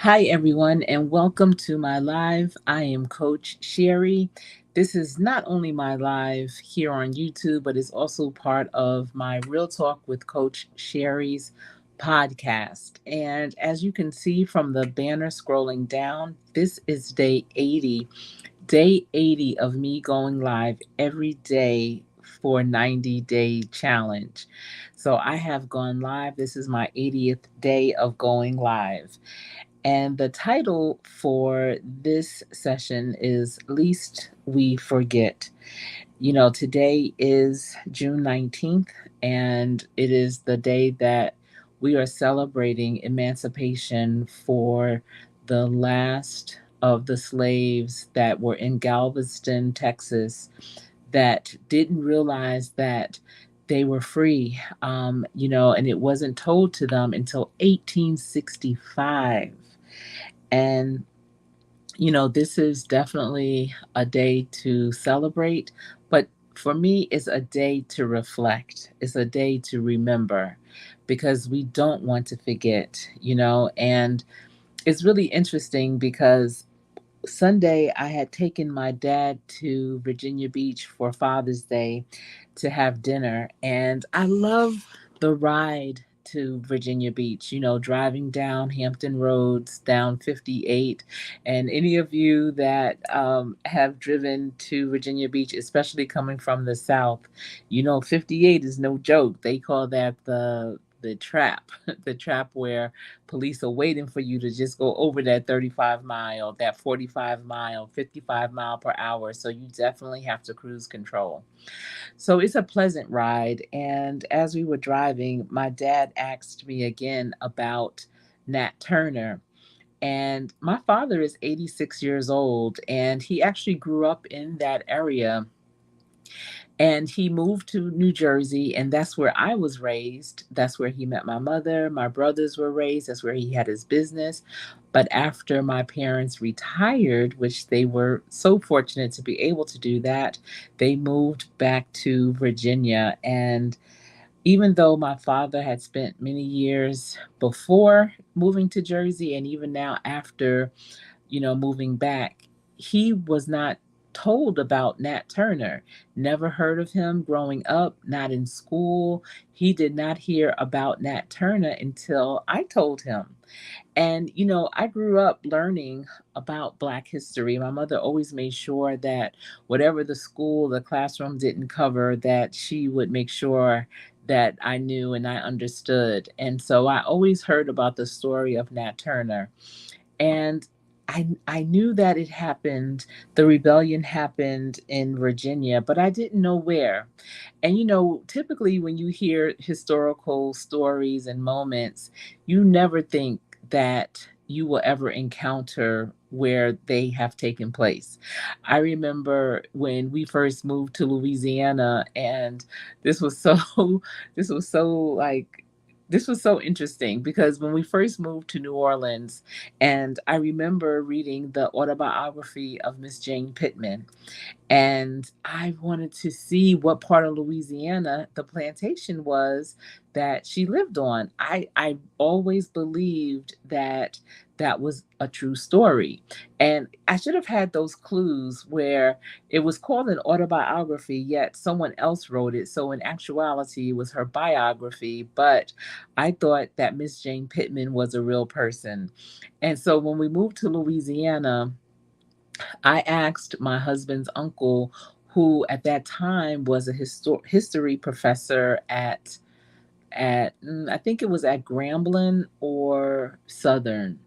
Hi, everyone, and welcome to my live. I am Coach Sherry. This is not only my live here on YouTube, but it's also part of my Real Talk with Coach Sherry's podcast. And as you can see from the banner scrolling down, this is day 80 of me going live every day for 90-day challenge. So I have gone live. This is my 80th day of going live. And the title for this session is Least We Forget. Today is June 19th, and it is the day that we are celebrating emancipation for the last of the slaves that were in Galveston, Texas, that didn't realize that they were free, and it wasn't told to them until 1865. And, this is definitely a day to celebrate, but for me, it's a day to reflect. It's a day to remember because we don't want to forget. And it's really interesting because Sunday I had taken my dad to Virginia Beach for Father's Day to have dinner. And I love the ride to Virginia Beach, driving down Hampton Roads, down 58. And any of you that have driven to Virginia Beach, especially coming from the South, 58 is no joke. They call that the trap, the trap where police are waiting for you to just go over that 35 mile, that 45 mile, 55 mile per hour. So you definitely have to cruise control. So it's a pleasant ride. And as we were driving, my dad asked me again about Nat Turner. And my father is 86 years old, and he actually grew up in that area, and he moved to New Jersey, and that's where I was raised. That's where he met my mother. My brothers were raised. That's where he had his business. But after my parents retired, which they were so fortunate to be able to do that, they moved back to Virginia. And even though my father had spent many years before moving to Jersey, and even now after moving back, he was not told about Nat Turner. Never heard of him growing up, not in school. He did not hear about Nat Turner until I told him. And, I grew up learning about Black history. My mother always made sure that whatever the school, the classroom didn't cover, that she would make sure that I knew and I understood. And so I always heard about the story of Nat Turner. And I knew that it happened, the rebellion happened in Virginia, but I didn't know where. And typically when you hear historical stories and moments, you never think that you will ever encounter where they have taken place. I remember when we first moved to Louisiana, and this was so this was so like this was so interesting because when we first moved to New Orleans, and I remember reading the autobiography of Miss Jane Pittman, and I wanted to see what part of Louisiana the plantation was that she lived on. I always believed that that was a true story. And I should have had those clues where it was called an autobiography, yet someone else wrote it. So in actuality, it was her biography. But I thought that Miss Jane Pittman was a real person. And so when we moved to Louisiana, I asked my husband's uncle, who at that time was a history professor I think it was at Grambling or Southern.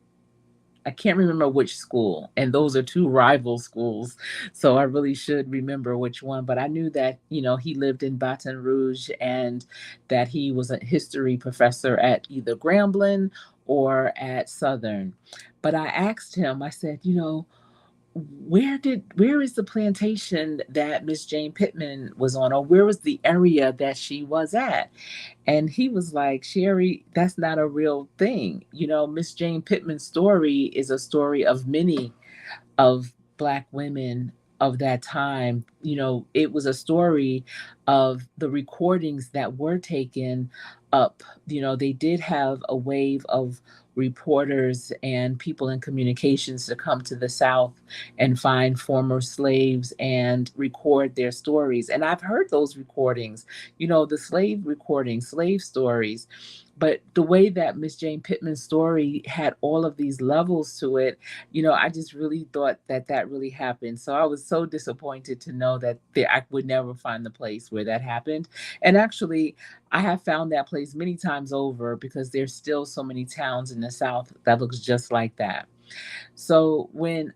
I can't remember which school, and those are two rival schools. So I really should remember which one. But I knew that he lived in Baton Rouge, and that he was a history professor at either Grambling or at Southern. But I asked him. I said, where is the plantation that Miss Jane Pittman was on, or where was the area that she was at? And he was like, Sherry, that's not a real thing. Miss Jane Pittman's story is a story of many of Black women of that time. It was a story of the recordings that were taken up. They did have a wave of reporters and people in communications to come to the South and find former slaves and record their stories. And I've heard those recordings, the slave recordings, slave stories. But the way that Miss Jane Pittman's story had all of these levels to it, I just really thought that that really happened. So I was so disappointed to know that I would never find the place where that happened. And actually, I have found that place many times over because there's still so many towns in the South that looks just like that. So when,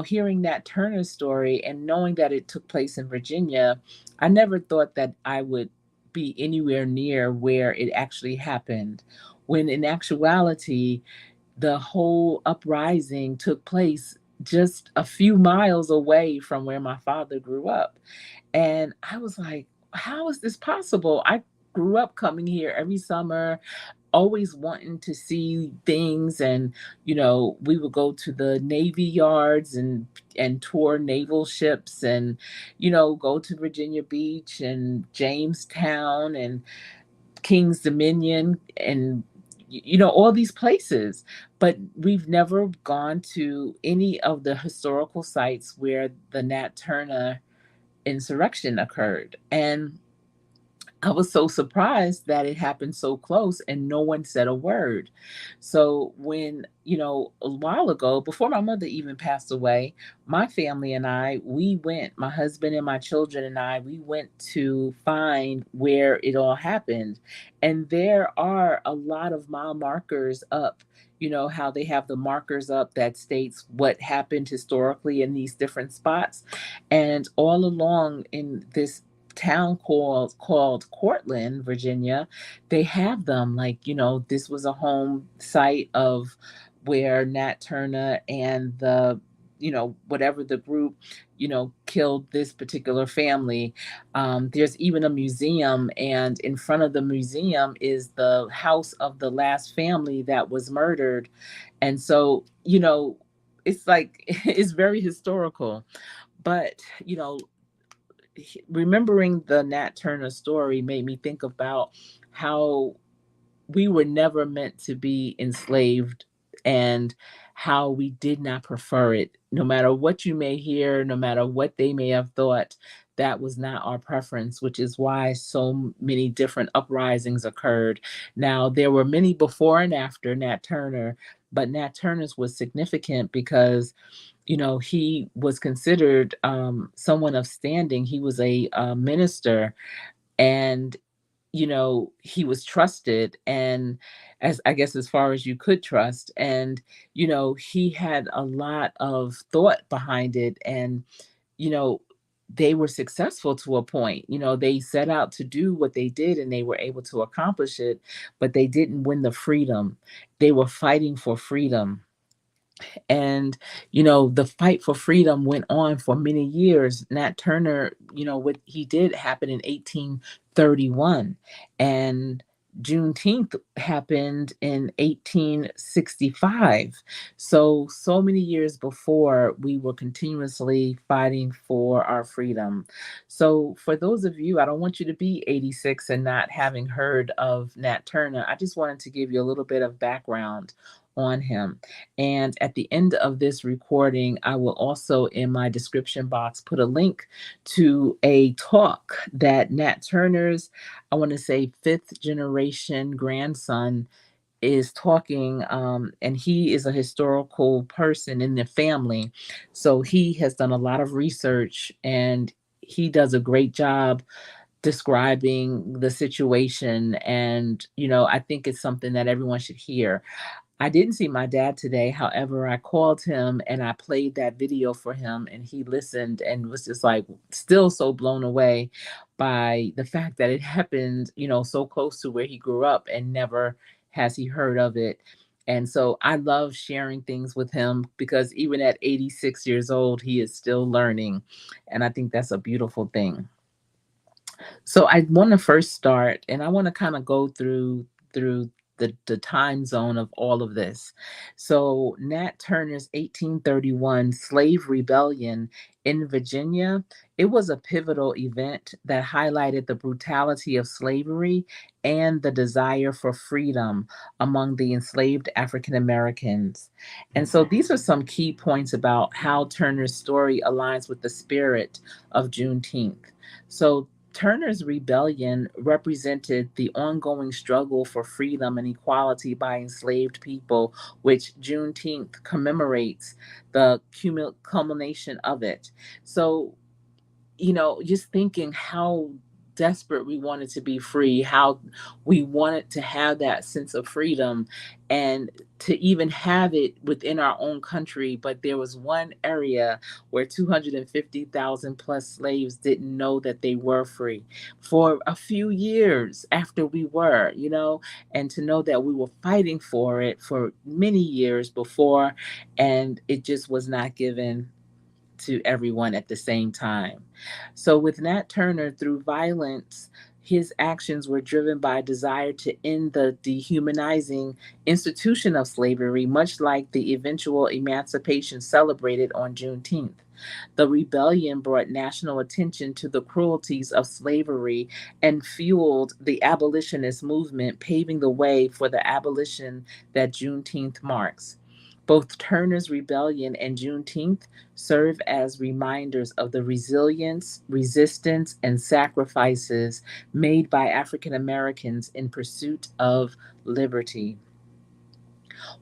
hearing Nat Turner's story and knowing that it took place in Virginia, I never thought that I would be anywhere near where it actually happened. When in actuality, the whole uprising took place just a few miles away from where my father grew up. And I was like, how is this possible? I grew up coming here every summer, always wanting to see things. And we would go to the navy yards and tour naval ships, and go to Virginia Beach and Jamestown and King's Dominion, and all these places. But we've never gone to any of the historical sites where the Nat Turner insurrection occurred. And I was so surprised that it happened so close and no one said a word. So when, a while ago, before my mother even passed away, my family and I, we went, my husband and my children and I, we went to find where it all happened. And there are a lot of mile markers up. How they have the markers up that states what happened historically in these different spots. And all along in this town called Cortland, Virginia, they have them like, this was a home site of where Nat Turner and whatever the group, killed this particular family. There's even a museum, and in front of the museum is the house of the last family that was murdered. And so, it's like, it's very historical. But, remembering the Nat Turner story made me think about how we were never meant to be enslaved, and how we did not prefer it. No matter what you may hear, no matter what they may have thought, that was not our preference, which is why so many different uprisings occurred. Now, there were many before and after Nat Turner, but Nat Turner's was significant because he was considered someone of standing. He was a minister, and he was trusted, and as I guess as far as you could trust. And he had a lot of thought behind it, and you know they were successful to a point. They set out to do what they did and they were able to accomplish it, but they didn't win the freedom. They were fighting for freedom. And the fight for freedom went on for many years. Nat Turner, what he did happened in 1831, and Juneteenth happened in 1865. So many years before, we were continuously fighting for our freedom. So for those of you, I don't want you to be 86 and not having heard of Nat Turner. I just wanted to give you a little bit of background on him. And at the end of this recording, I will also in my description box put a link to a talk that Nat Turner's, I want to say, fifth generation grandson is talking. And he is a historical person in the family. So he has done a lot of research, and he does a great job describing the situation. And, I think it's something that everyone should hear. I didn't see my dad today. However, I called him and I played that video for him, and he listened and was just like still so blown away by the fact that it happened, so close to where he grew up, and never has he heard of it. And so I love sharing things with him because even at 86 years old, he is still learning. And I think that's a beautiful thing. So I want to first start, and I want to kind of go through the time zone of all of this. So Nat Turner's 1831 slave rebellion in Virginia, it was a pivotal event that highlighted the brutality of slavery and the desire for freedom among the enslaved African Americans. And so these are some key points about how Turner's story aligns with the spirit of Juneteenth. So Turner's rebellion represented the ongoing struggle for freedom and equality by enslaved people, which Juneteenth commemorates the culmination of it. So, just thinking how desperate we wanted to be free, how we wanted to have that sense of freedom and to even have it within our own country. But there was one area where 250,000 plus slaves didn't know that they were free for a few years after we were, and to know that we were fighting for it for many years before, and it just was not given to everyone at the same time. So, with Nat Turner, through violence, his actions were driven by a desire to end the dehumanizing institution of slavery, much like the eventual emancipation celebrated on Juneteenth. The rebellion brought national attention to the cruelties of slavery and fueled the abolitionist movement, paving the way for the abolition that Juneteenth marks. Both Turner's rebellion and Juneteenth serve as reminders of the resilience, resistance, and sacrifices made by African Americans in pursuit of liberty.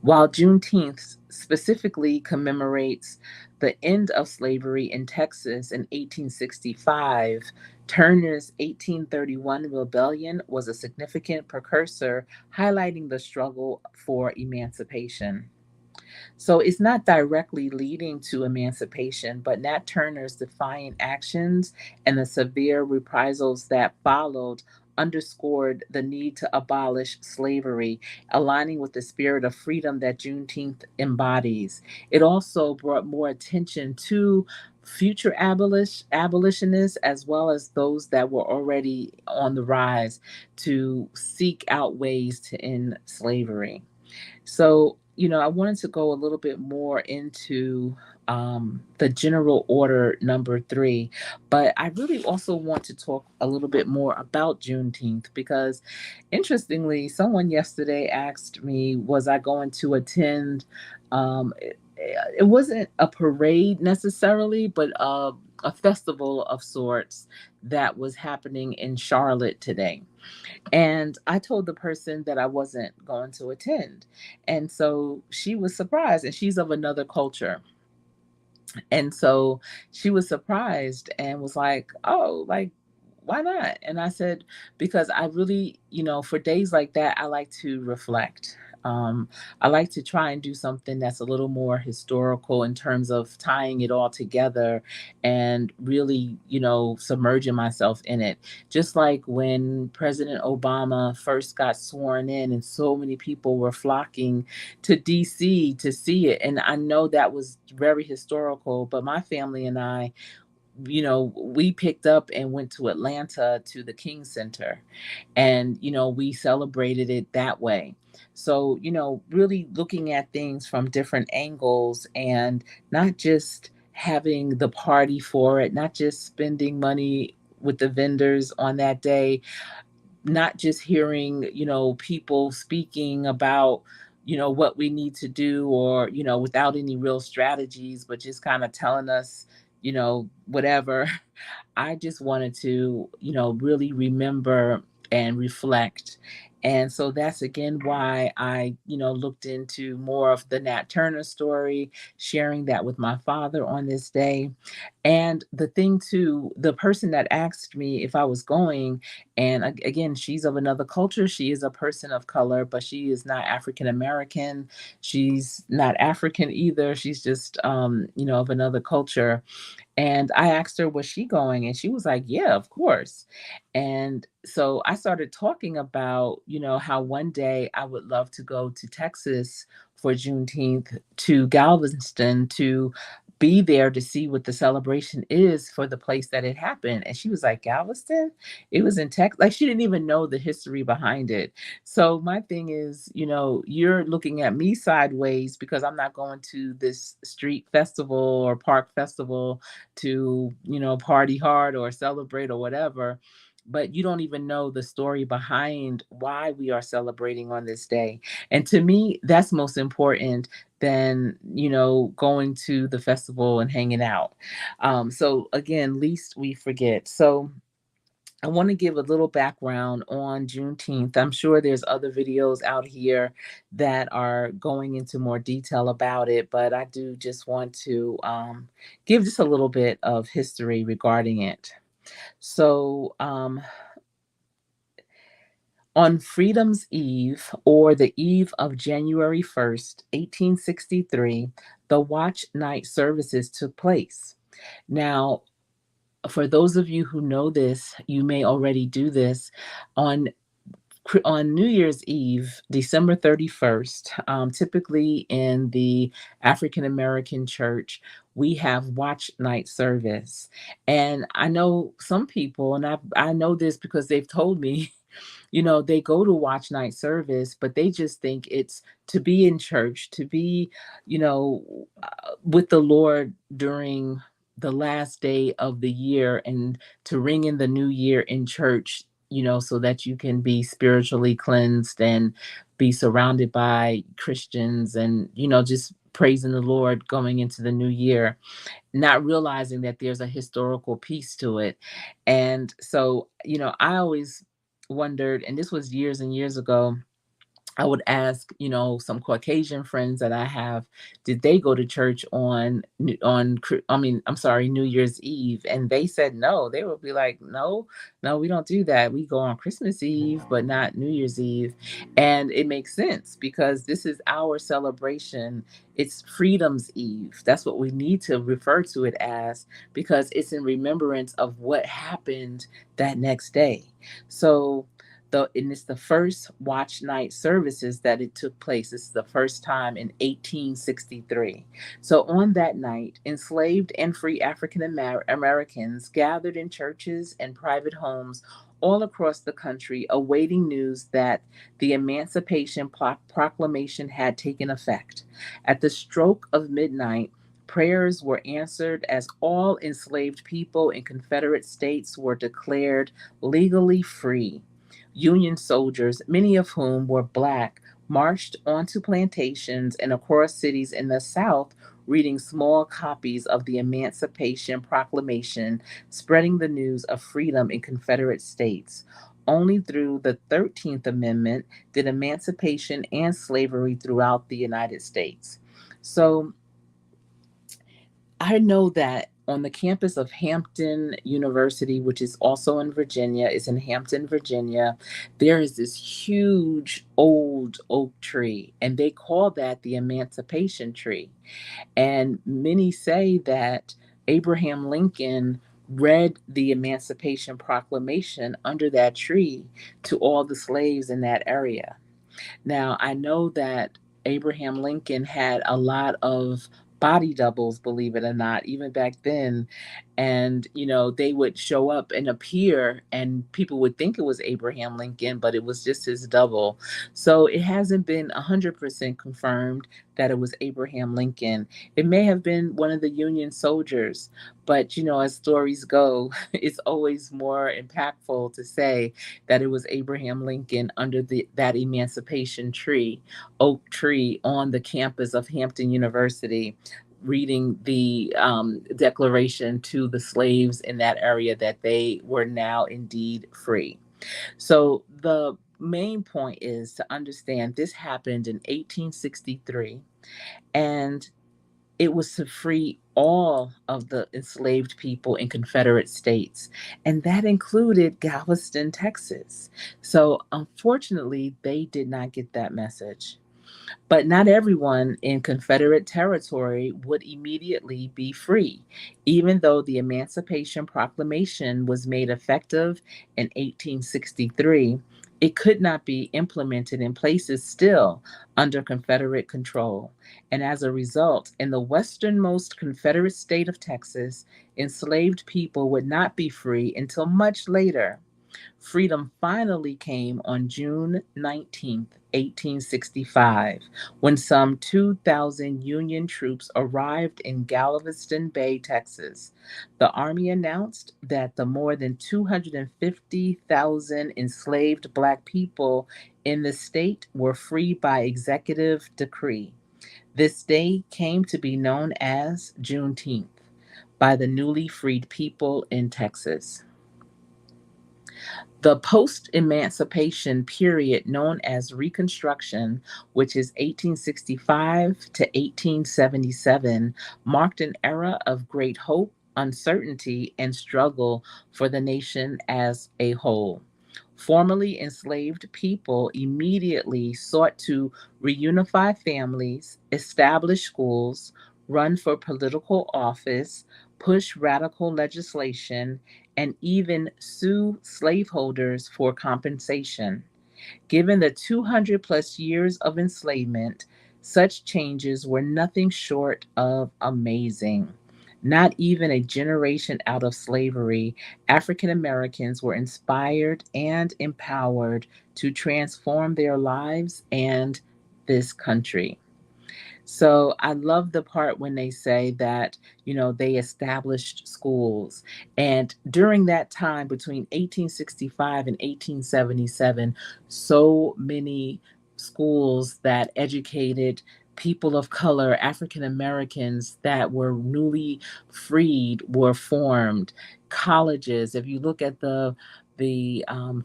While Juneteenth specifically commemorates the end of slavery in Texas in 1865, Turner's 1831 rebellion was a significant precursor, highlighting the struggle for emancipation. So it's not directly leading to emancipation, but Nat Turner's defiant actions and the severe reprisals that followed underscored the need to abolish slavery, aligning with the spirit of freedom that Juneteenth embodies. It also brought more attention to future abolitionists as well as those that were already on the rise to seek out ways to end slavery. So, I wanted to go a little bit more into the general order number three, but I really also want to talk a little bit more about Juneteenth because, interestingly, someone yesterday asked me, was I going to attend? It wasn't a parade necessarily, but a festival of sorts that was happening in Charlotte today. And I told the person that I wasn't going to attend. And so she was surprised, and she's of another culture. And so she was surprised and was like, "Oh, like, why not?" And I said, "Because I really, for days like that, I like to reflect. I like to try and do something that's a little more historical in terms of tying it all together and really, submerging myself in it. Just like when President Obama first got sworn in, and so many people were flocking to DC to see it. And I know that was very historical, but my family and I, we picked up and went to Atlanta to the King Center, and, we celebrated it that way. So, really looking at things from different angles and not just having the party for it, not just spending money with the vendors on that day, not just hearing, people speaking about, what we need to do or, without any real strategies, but just kind of telling us, whatever. I just wanted to, really remember and reflect. And so that's again why I, looked into more of the Nat Turner story, sharing that with my father on this day. And the thing too, the person that asked me if I was going, and again, she's of another culture. She is a person of color, but she is not African American. She's not African either. She's just, of another culture. And I asked her, was she going? And she was like, yeah, of course. And so I started talking about, how one day I would love to go to Texas for Juneteenth, to Galveston, to be there to see what the celebration is for the place that it happened. And she was like, Galveston? It was in Texas. Like, she didn't even know the history behind it. So my thing is, you're looking at me sideways because I'm not going to this street festival or park festival to, party hard or celebrate or whatever. But you don't even know the story behind why we are celebrating on this day. And to me, that's most important than, going to the festival and hanging out. So again, least we forget. So I want to give a little background on Juneteenth. I'm sure there's other videos out here that are going into more detail about it, but I do just want to give just a little bit of history regarding it. So, on Freedom's Eve, or the eve of January 1st, 1863, the watch night services took place. Now, for those of you who know this, you may already do this on New Year's Eve, December 31st. Typically in the African American church, we have watch night service, and I know some people, and I know this because they've told me. They go to watch night service, but they just think it's to be in church, to be, with the Lord during the last day of the year, and to ring in the new year in church, so that you can be spiritually cleansed and be surrounded by Christians and, just praising the Lord going into the new year, not realizing that there's a historical piece to it. And so, I always wondered, and this was years and years ago, I would ask, some Caucasian friends that I have, did they go to church I'm sorry, New Year's Eve? And they said no. They would be like, no, no, we don't do that. We go on Christmas Eve, but not New Year's Eve. And it makes sense because this is our celebration. It's Freedom's Eve. That's what we need to refer to it as, because it's in remembrance of what happened that next day. So, and it's the first watch night services that it took place. This is the first time in 1863. So on that night, enslaved and free African Americans gathered in churches and private homes all across the country, awaiting news that the Emancipation Proclamation had taken effect. At the stroke of midnight, prayers were answered as all enslaved people in Confederate states were declared legally free. Union soldiers, many of whom were Black, marched onto plantations and across cities in the South, reading small copies of the Emancipation Proclamation, spreading the news of freedom in Confederate states. Only through the 13th Amendment did emancipation and slavery throughout the United States. So, I know that on the campus of Hampton University, which is also in Virginia, is in Hampton, Virginia, there is this huge old oak tree, and they call that the Emancipation Tree. And many say that Abraham Lincoln read the Emancipation Proclamation under that tree to all the slaves in that area. Now, I know that Abraham Lincoln had a lot of body doubles, believe it or not, even back then. And, they would show up and appear, and people would think it was Abraham Lincoln, but it was just his double. So it hasn't been 100% confirmed that it was Abraham Lincoln. It may have been one of the Union soldiers, but, as stories go, it's always more impactful to say that it was Abraham Lincoln under that emancipation tree, oak tree, on the campus of Hampton University, reading the declaration to the slaves in that area that they were now indeed free. So the main point is to understand this happened in 1863, and it was to free all of the enslaved people in Confederate states, and that included Galveston, Texas. So, unfortunately, they did not get that message. But not everyone in Confederate territory would immediately be free, even though the Emancipation Proclamation was made effective in 1863. It could not be implemented in places still under Confederate control. And as a result, in the westernmost Confederate state of Texas, enslaved people would not be free until much later. Freedom finally came on June 19th, 1865, when some 2,000 Union troops arrived in Galveston Bay, Texas. The Army announced that the more than 250,000 enslaved Black people in the state were free by executive decree. This day came to be known as Juneteenth by the newly freed people in Texas. The post emancipation period, known as Reconstruction, which is 1865 to 1877, marked an era of great hope, uncertainty, and struggle for the nation as a whole. Formerly enslaved people immediately sought to reunify families, establish schools, run for political office, push radical legislation, and even sue slaveholders for compensation. Given the 200 plus years of enslavement, such changes were nothing short of amazing. Not even a generation out of slavery, African Americans were inspired and empowered to transform their lives and this country. So I love the part when they say that, they established schools. And during that time, between 1865 and 1877, so many schools that educated people of color, African Americans that were newly freed, were formed. Colleges, if you look at the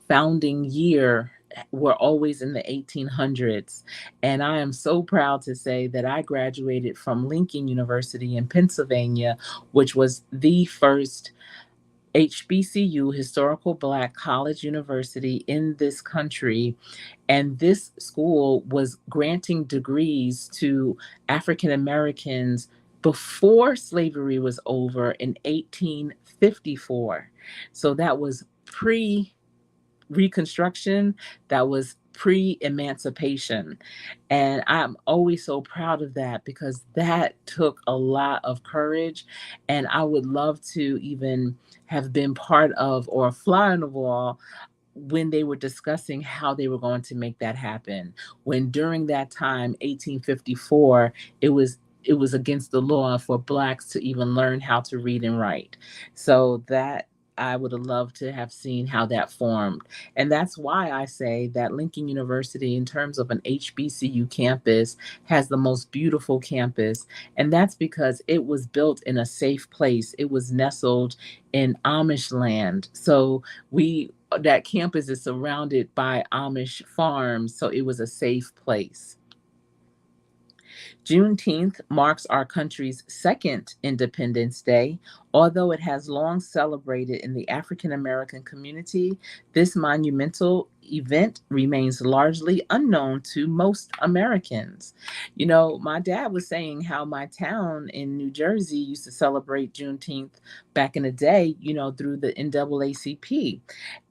founding year, were always in the 1800s. And I am so proud to say that I graduated from Lincoln University in Pennsylvania, which was the first HBCU, Historical Black College University in this country. And this school was granting degrees to African Americans before slavery was over in 1854. So that was pre Reconstruction, that was pre emancipation. And I'm always so proud of that because that took a lot of courage. And I would love to even have been part of or a fly on the wall when they were discussing how they were going to make that happen. When during that time, 1854, it was against the law for blacks to even learn how to read and write. So that I would have loved to have seen how that formed. And that's why I say that Lincoln University, in terms of an HBCU campus, has the most beautiful campus. And that's because it was built in a safe place. It was nestled in Amish land. So we that campus is surrounded by Amish farms, so it was a safe place. Juneteenth marks our country's second Independence Day. Although it has long celebrated in the African American community, this monumental event remains largely unknown to most Americans. My dad was saying how my town in New Jersey used to celebrate Juneteenth back in the day, through the NAACP.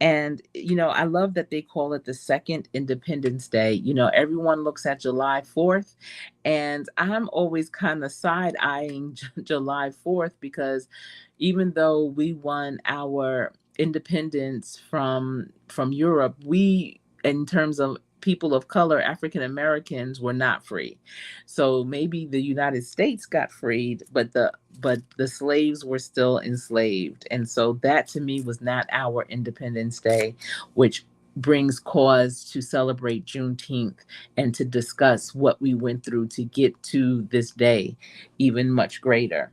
And, I love that they call it the second Independence Day. Everyone looks at July 4th, and I'm always kind of side eyeing July 4th because even though we won our independence from Europe, we, in terms of people of color, African Americans, were not free. So maybe the United States got freed, but the slaves were still enslaved. And so that to me was not our Independence Day, which brings cause to celebrate Juneteenth and to discuss what we went through to get to this day, even much greater.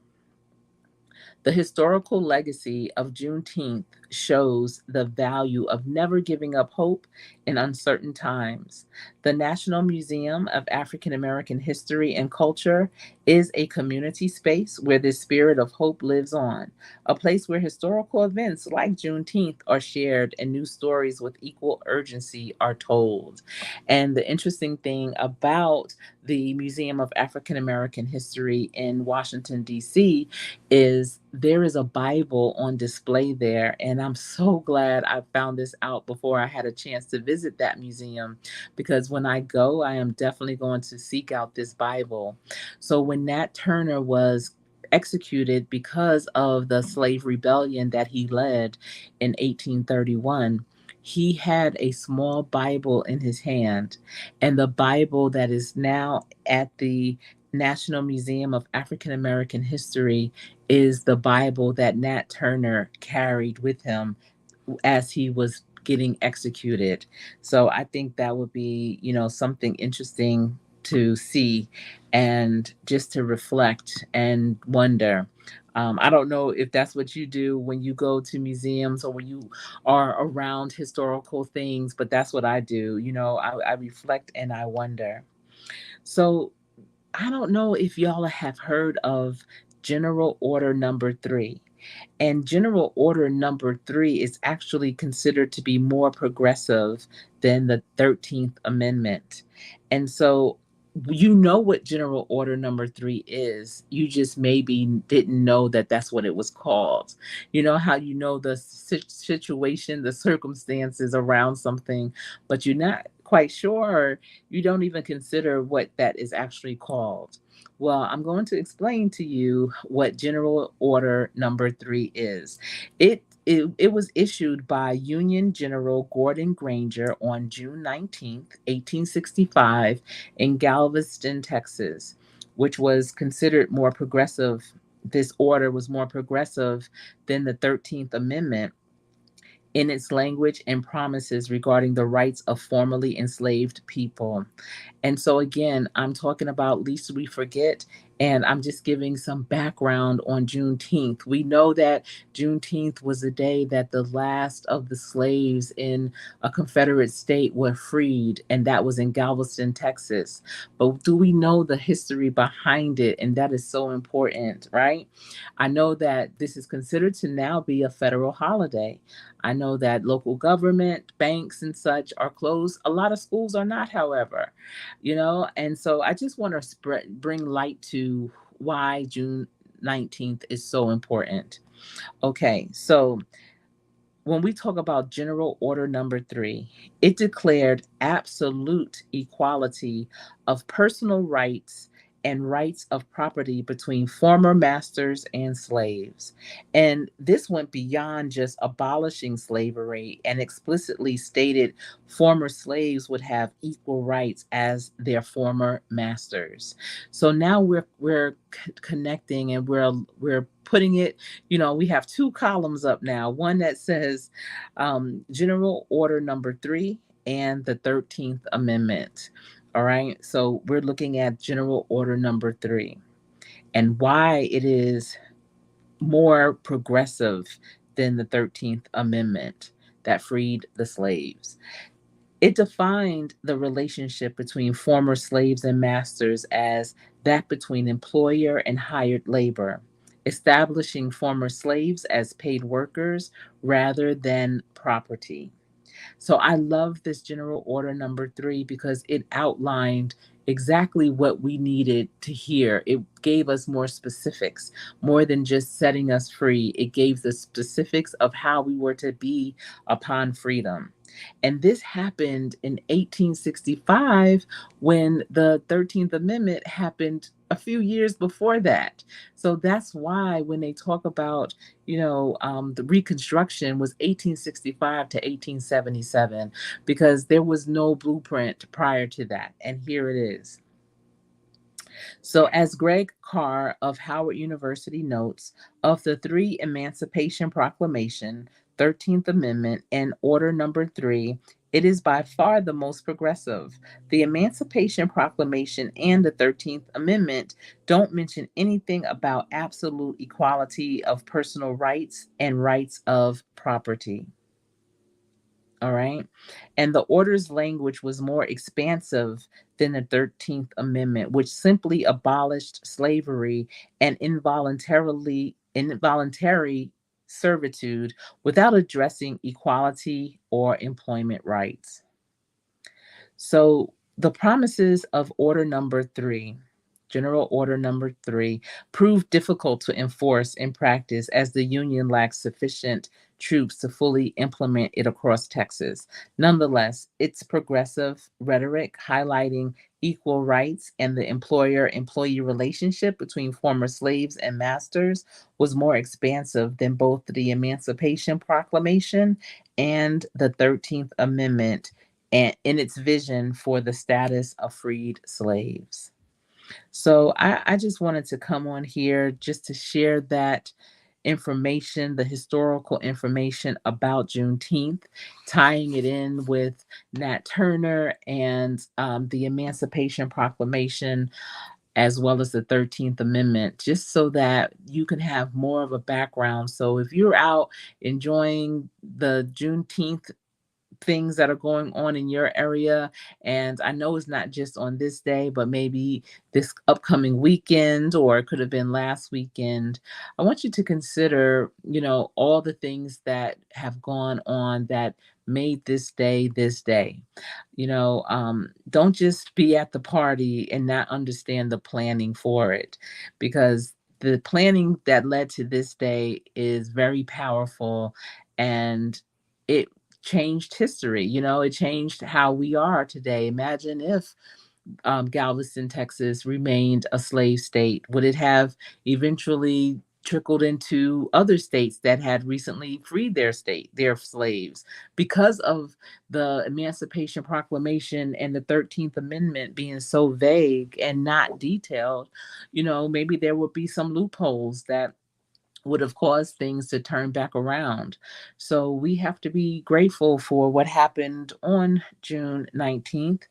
The historical legacy of Juneteenth shows the value of never giving up hope in uncertain times. The National Museum of African American History and Culture is a community space where the spirit of hope lives on, a place where historical events like Juneteenth are shared and new stories with equal urgency are told. And the interesting thing about the Museum of African American History in Washington, D.C., is there is a Bible on display there, and I'm so glad I found this out before I had a chance to visit that museum, because when I go, I am definitely going to seek out this Bible. So when Nat Turner was executed because of the slave rebellion that he led in 1831, he had a small Bible in his hand, and the Bible that is now at the National Museum of African American History is the Bible that Nat Turner carried with him as he was getting executed. So I think that would be, something interesting to see and just to reflect and wonder. I don't know if that's what you do when you go to museums or when you are around historical things, but that's what I do. I reflect and I wonder. So I don't know if y'all have heard of General Order Number Three. And General Order Number Three is actually considered to be more progressive than the 13th Amendment. And so you know what General Order Number Three is. You just maybe didn't know that that's what it was called. You know how you know the situation, the circumstances around something, but you're not quite sure, or you don't even consider what that is actually called. Well, I'm going to explain to you what General Order Number Three is. It was issued by Union General Gordon Granger on June 19th, 1865, in Galveston, Texas, which was considered more progressive. This order was more progressive than the 13th Amendment in its language and promises regarding the rights of formerly enslaved people. And so, again, I'm talking about Least We Forget, and I'm just giving some background on Juneteenth. We know that Juneteenth was the day that the last of the slaves in a Confederate state were freed, and that was in Galveston, Texas. But do we know the history behind it? And that is so important, right? I know that this is considered to now be a federal holiday. I know that local government, banks, and such are closed. A lot of schools are not, however, and so I just want to bring light to why June 19th is so important. Okay, so when we talk about General Order Number Three, it declared absolute equality of personal rights and rights of property between former masters and slaves. And this went beyond just abolishing slavery and explicitly stated former slaves would have equal rights as their former masters. So now we're connecting, and we're putting it, we have two columns up now, one that says General Order Number Three and the 13th Amendment. All right. So we're looking at General Order Number Three and why it is more progressive than the 13th Amendment that freed the slaves. It defined the relationship between former slaves and masters as that between employer and hired labor, establishing former slaves as paid workers rather than property. So I love this General Order Number Three because it outlined exactly what we needed to hear. It gave us more specifics, more than just setting us free. It gave the specifics of how we were to be upon freedom. And this happened in 1865 when the 13th Amendment happened a few years before that. So that's why when they talk about, the Reconstruction was 1865 to 1877, because there was no blueprint prior to that. And here it is. So, as Greg Carr of Howard University notes, of the three Emancipation Proclamation, 13th Amendment, and Order Number Three, it is by far the most progressive. The Emancipation Proclamation and the 13th Amendment don't mention anything about absolute equality of personal rights and rights of property. All right. And the order's language was more expansive than the 13th Amendment, which simply abolished slavery and involuntary servitude without addressing equality or employment rights. So the promises of Order Number Three. General Order Number 3, proved difficult to enforce in practice as the Union lacked sufficient troops to fully implement it across Texas. Nonetheless, its progressive rhetoric highlighting equal rights and the employer employee relationship between former slaves and masters was more expansive than both the Emancipation Proclamation and the 13th Amendment and in its vision for the status of freed slaves. So I just wanted to come on here just to share that information, the historical information about Juneteenth, tying it in with Nat Turner and the Emancipation Proclamation, as well as the 13th Amendment, just so that you can have more of a background. So if you're out enjoying the Juneteenth things that are going on in your area. And I know it's not just on this day, but maybe this upcoming weekend, or it could have been last weekend. I want you to consider, all the things that have gone on that made this day this day. Don't just be at the party and not understand the planning for it, because the planning that led to this day is very powerful, and it changed history. It changed how we are today. Imagine if Galveston, Texas remained a slave state. Would it have eventually trickled into other states that had recently freed their slaves? Because of the Emancipation Proclamation and the 13th Amendment being so vague and not detailed, maybe there would be some loopholes that would have caused things to turn back around. So we have to be grateful for what happened on June 19th,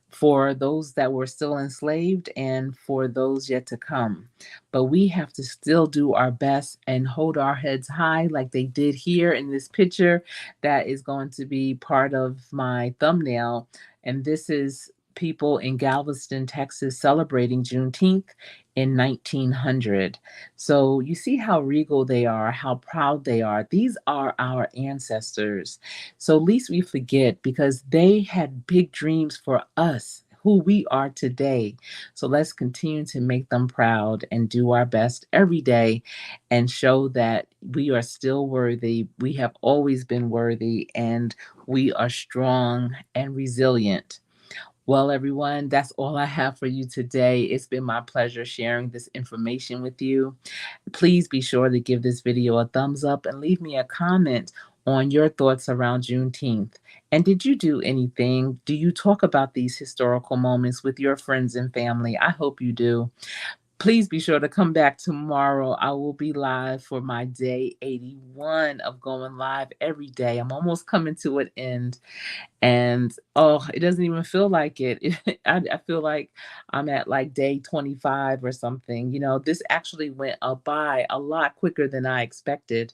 for those that were still enslaved and for those yet to come. But we have to still do our best and hold our heads high like they did here in this picture that is going to be part of my thumbnail. And this is people in Galveston, Texas celebrating Juneteenth in 1900. So you see how regal they are, how proud they are. These are our ancestors. So least we forget, because they had big dreams for us, who we are today. So let's continue to make them proud and do our best every day and show that we are still worthy. We have always been worthy, and we are strong and resilient. Well, everyone, that's all I have for you today. It's been my pleasure sharing this information with you. Please be sure to give this video a thumbs up and leave me a comment on your thoughts around Juneteenth. And did you do anything? Do you talk about these historical moments with your friends and family? I hope you do. Please be sure to come back tomorrow. I will be live for my day 81 of going live every day. I'm almost coming to an end. And oh, it doesn't even feel like it. I feel like I'm at like day 25 or something. This actually went by a lot quicker than I expected.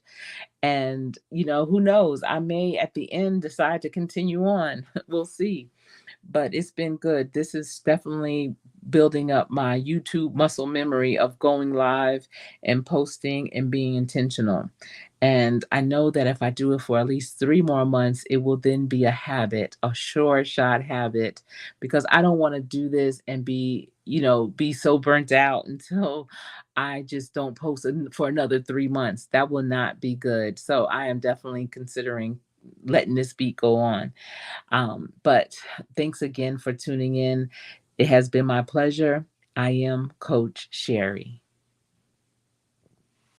And, who knows? I may at the end decide to continue on. We'll see. But it's been good. This is definitely building up my YouTube muscle memory of going live and posting and being intentional. And I know that if I do it for at least 3 more months, it will then be a habit, a sure shot habit, because I don't want to do this and be so burnt out until I just don't post for another 3 months. That will not be good. So I am definitely considering letting this beat go on. But thanks again for tuning in. It has been my pleasure. I am Coach Sherry.